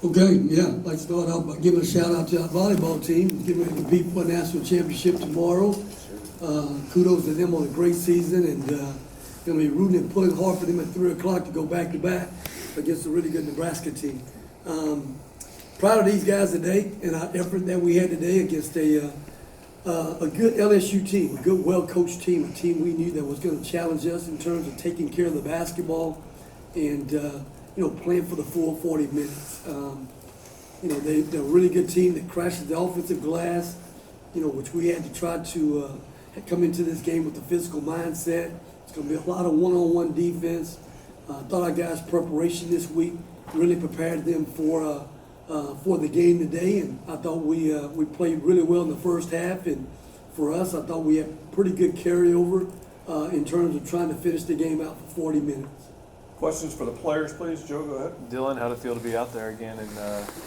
Okay, yeah, I'd like to start out by giving a shout out to our volleyball team, getting ready to compete for a national championship tomorrow. Kudos to them on a great season, and going to be rooting and pulling hard for them at 3 o'clock to go back to back against a really good Nebraska team. Proud of these guys today and our effort that we had today against a good LSU team, a good, well-coached team, a team we knew that was going to challenge us in terms of taking care of the basketball and playing for the full 40 minutes. They're a really good team that crashes the offensive glass, which we had to try to come into this game with the physical mindset. It's going to be a lot of one-on-one defense. I thought our guys' preparation this week really prepared them for the game today, and I thought we played really well in the first half. And for us, I thought we had pretty good carryover in terms of trying to finish the game out for 40 minutes. Questions for the players, please. Joe, go ahead. Dylan, how'd it feel to be out there again and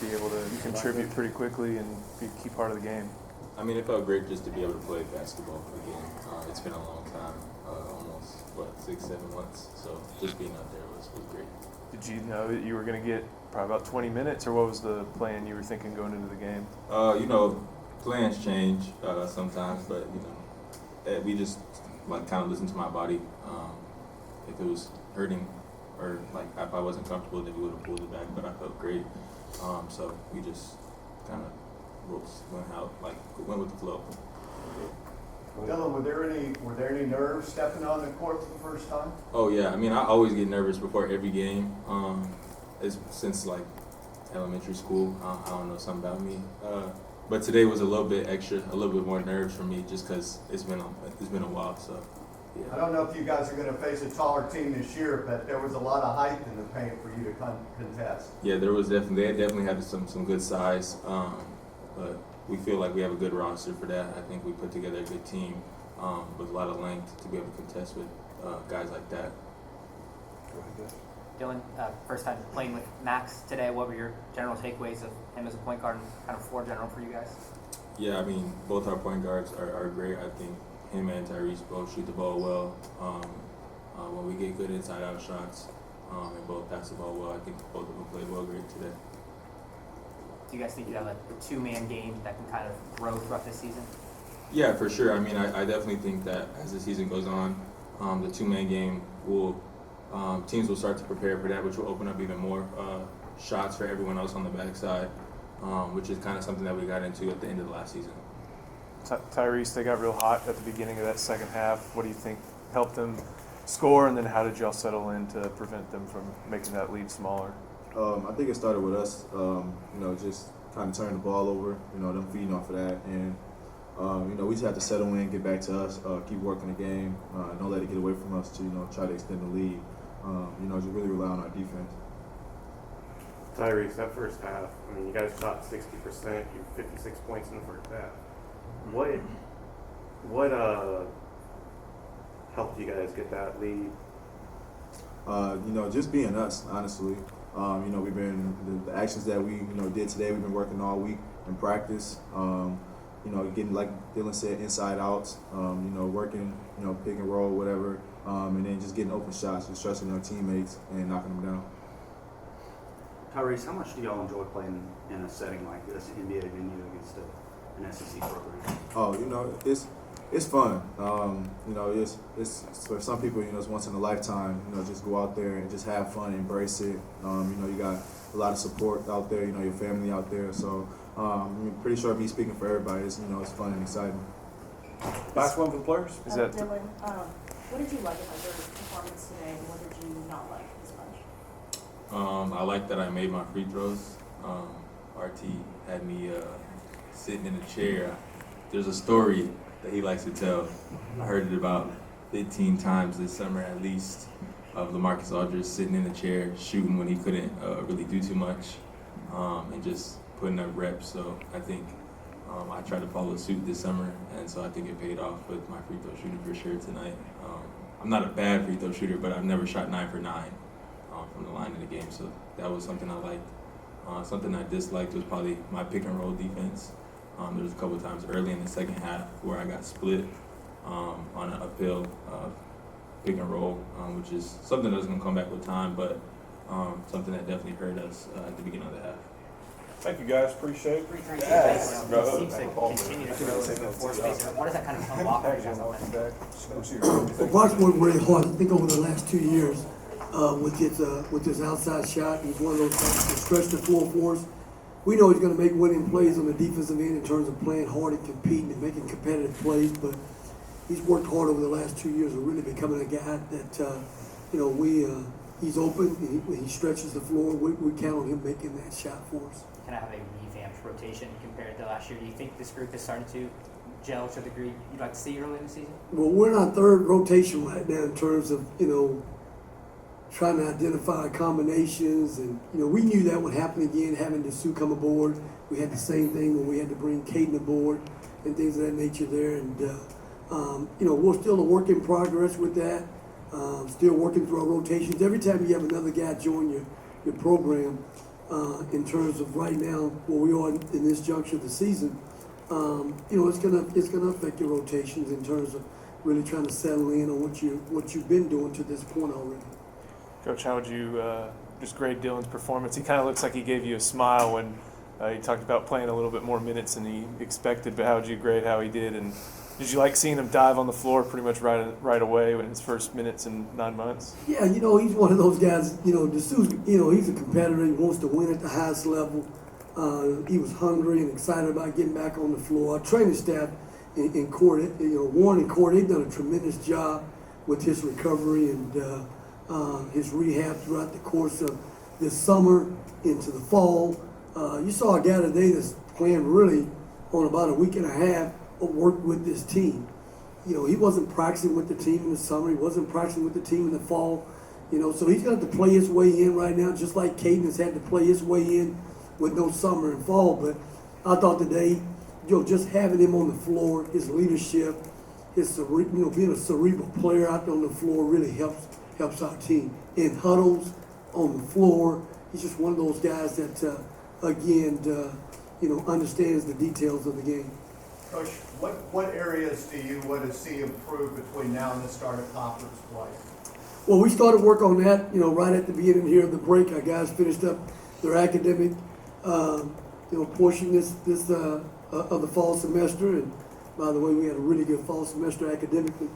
be able to contribute pretty quickly and be a key part of the game? I mean, it felt great just to be able to play basketball again. It's been a long time, almost, 6-7 months. So just being out there was great. Did you know that you were going to get probably about 20 minutes, or what was the plan you were thinking going into the game? Plans change sometimes, but, we just, kind of listened to my body. If it was hurting or, if I wasn't comfortable, then we would have pulled it back, but I felt great. So we just kind of went with the flow. Dylan, were there any nerves stepping on the court for the first time? Oh yeah, I mean I always get nervous before every game. It's since elementary school. I don't know, something about me. But today was a little bit extra, a little bit more nerves for me, just because it's been a while. So yeah. I don't know if you guys are going to face a taller team this year, but there was a lot of height in the paint for you to contest. Yeah, they definitely had some good size. But we feel like we have a good roster for that. I think we put together a good team with a lot of length to be able to contest with guys like that. Dylan, first time playing with Max today. What were your general takeaways of him as a point guard and kind of floor general for you guys? Yeah, I mean, both our point guards are great. I think him and Tyrese both shoot the ball well. When we get good inside-out shots and both pass the ball well, I think both of them played well great today. Do you guys think you have a two-man game that can kind of grow throughout this season? Yeah, for sure. I mean, I definitely think that as the season goes on, the two-man game teams will start to prepare for that, which will open up even more shots for everyone else on the backside, which is kind of something that we got into at the end of the last season. Tyrese, they got real hot at the beginning of that second half. What do you think helped them score, and then how did y'all settle in to prevent them from making that lead smaller? I think it started with us, just kind of turning the ball over, them feeding off of that. And, we just have to settle in, get back to us, keep working the game, don't let it get away from us to, try to extend the lead. Just really rely on our defense. Tyrese, that first half, you guys shot 60%, you 56 points in the first half. What helped you guys get that lead? Just being us, honestly. We've been the actions that we did today. We've been working all week in practice. Getting, like Dylan said, inside outs. Working, pick and roll, whatever, and then just getting open shots, just trusting our teammates and knocking them down. Tyrese, how much do y'all enjoy playing in a setting like this, NBA venue against an SEC program? Oh, it's fun. It's for some people, it's once in a lifetime. Just go out there and just have fun, embrace it. You got a lot of support out there. Your family out there. So I'm pretty sure me speaking for everybody. It's fun and exciting. Last one for the players. Dylan, what did you like about your performance today, and what did you not like as much? I like that I made my free throws. RT had me sitting in a chair. There's a story that he likes to tell. I heard it about 15 times this summer at least, of LaMarcus Aldridge sitting in a chair shooting when he couldn't really do too much, and just putting up reps. So I think I tried to follow suit this summer, and so I think it paid off with my free throw shooting for sure tonight. I'm not a bad free throw shooter, but I've never shot 9 for 9 from the line in the game, so that was something I liked. Something I disliked was probably my pick and roll defense. There was a couple of times early in the second half where I got split on an uphill pick and roll, which is something that's going to come back with time, but something that definitely hurt us at the beginning of the half. Thank you, guys. Appreciate it. Three Yes. guys, it seems to continue to grow the floor space. What does that kind of unlock for you guys on that? Well, Brock's worked really hard. I think over the last 2 years with his outside shot. He's one of those guys that stretch the floor for us. We know he's going to make winning plays on the defensive end in terms of playing hard and competing and making competitive plays. But he's worked hard over the last 2 years of really becoming a guy that he's open. He stretches the floor. We count on him making that shot for us. Kind of have a revamped rotation compared to last year. Do you think this group is starting to gel to the degree you'd like to see early in the season? Well, we're in our third rotation right now in terms of, trying to identify combinations. And, we knew that would happen again, having DeSue come aboard. We had the same thing when we had to bring Caden aboard and things of that nature there. And, we're still a work in progress with that. Still working through our rotations. Every time you have another guy join your program, in terms of right now where we are in this juncture of the season, it's gonna affect your rotations in terms of really trying to settle in on what you've been doing to this point already. Coach, how would you just grade Dylan's performance? He kind of looks like he gave you a smile when he talked about playing a little bit more minutes than he expected, but how would you grade how he did? And did you like seeing him dive on the floor pretty much right away in his first minutes in 9 months? Yeah, he's one of those guys, DeSue's, he's a competitor. He wants to win at the highest level. He was hungry and excited about getting back on the floor. Our training staff in court, Warren and court, they've done a tremendous job with his recovery and his rehab throughout the course of this summer into the fall. You saw a guy today that's playing really on about a week and a half of work with this team. He wasn't practicing with the team in the summer. He wasn't practicing with the team in the fall. So he's got to play his way in right now, just like Caden has had to play his way in with no summer and fall. But I thought today, just having him on the floor, his leadership, his being a cerebral player out there on the floor really helps our team. In huddles, on the floor, he's just one of those guys that, understands the details of the game. Coach, what areas do you want to see improve between now and the start of conference play? Well, we started work on that, right at the beginning here of the break. Our guys finished up their academic, portion of the fall semester. And by the way, we had a really good fall semester academically.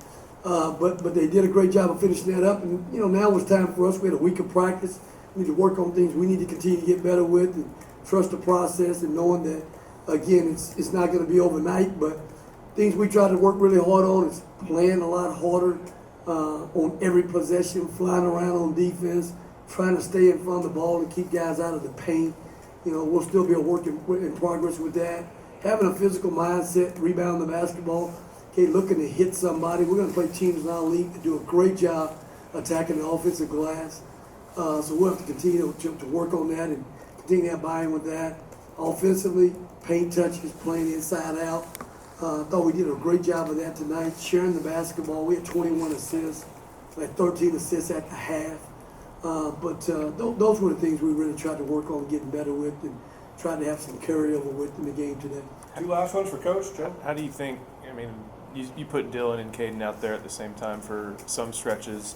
But they did a great job of finishing that up. And, now it's time for us. We had a week of practice. We need to work on things we need to continue to get better with and trust the process and knowing that, again, it's not going to be overnight, but things we try to work really hard on is playing a lot harder on every possession, flying around on defense, trying to stay in front of the ball and keep guys out of the paint. We'll still be a work in progress with that. Having a physical mindset, rebound the basketball, looking to hit somebody. We're going to play teams in our league that do a great job attacking the offensive glass. So we'll have to continue to work on that and continue to have buy-in with that. Offensively, paint touches, playing inside out. I thought we did a great job of that tonight, sharing the basketball. We had 21 assists, we had 13 assists at the half. But those were the things we really tried to work on getting better with and tried to have some carryover with in the game today. Two last ones for Coach, Joe. How do you think, you put Dylan and Caden out there at the same time for some stretches.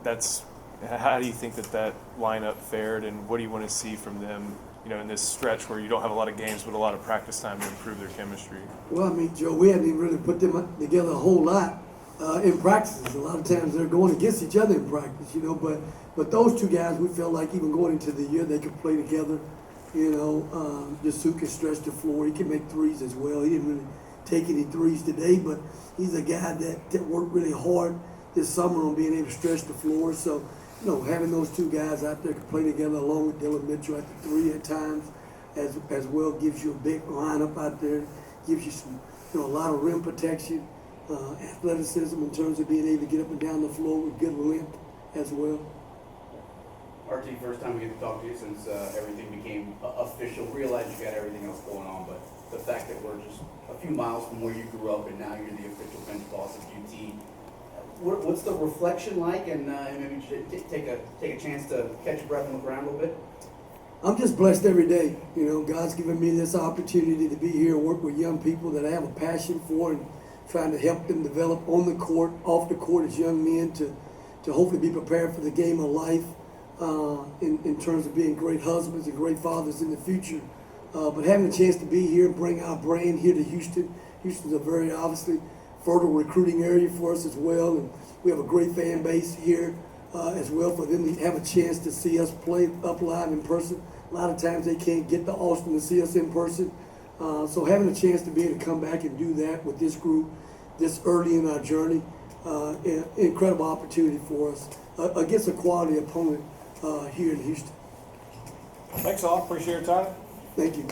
How do you think that lineup fared, and what do you want to see from them, in this stretch where you don't have a lot of games but a lot of practice time to improve their chemistry? Well, Joe, we hadn't even really put them together a whole lot in practices. A lot of times they're going against each other in practice, But those two guys, we felt like even going into the year, they could play together. DeSue can stretch the floor. He can make threes as well. He didn't really take any threes today, but he's a guy that worked really hard this summer on being able to stretch the floor. So, having those two guys out there can play together along with Dylan Mitchell at the three at times as well gives you a big lineup out there, gives you some, a lot of rim protection, athleticism in terms of being able to get up and down the floor with good length as well. RT, first time we get to talk to you since everything became official. Realize you got everything else going on, but the fact that we're just a few miles from where you grew up and now you're the official bench boss of UT, what's the reflection like? And maybe take a chance to catch your breath and look around a little bit. I'm just blessed every day. God's given me this opportunity to be here and work with young people that I have a passion for and trying to help them develop on the court, off the court as young men to hopefully be prepared for the game of life in terms of being great husbands and great fathers in the future. But having a chance to be here and bring our brand here to Houston. Houston's a very obviously fertile recruiting area for us as well, and we have a great fan base here as well for them to have a chance to see us play up live in person. A lot of times they can't get to Austin to see us in person. So having a chance to be able to come back and do that with this group this early in our journey, incredible opportunity for us against a quality opponent here in Houston. Thanks all. Appreciate your time. Thank you.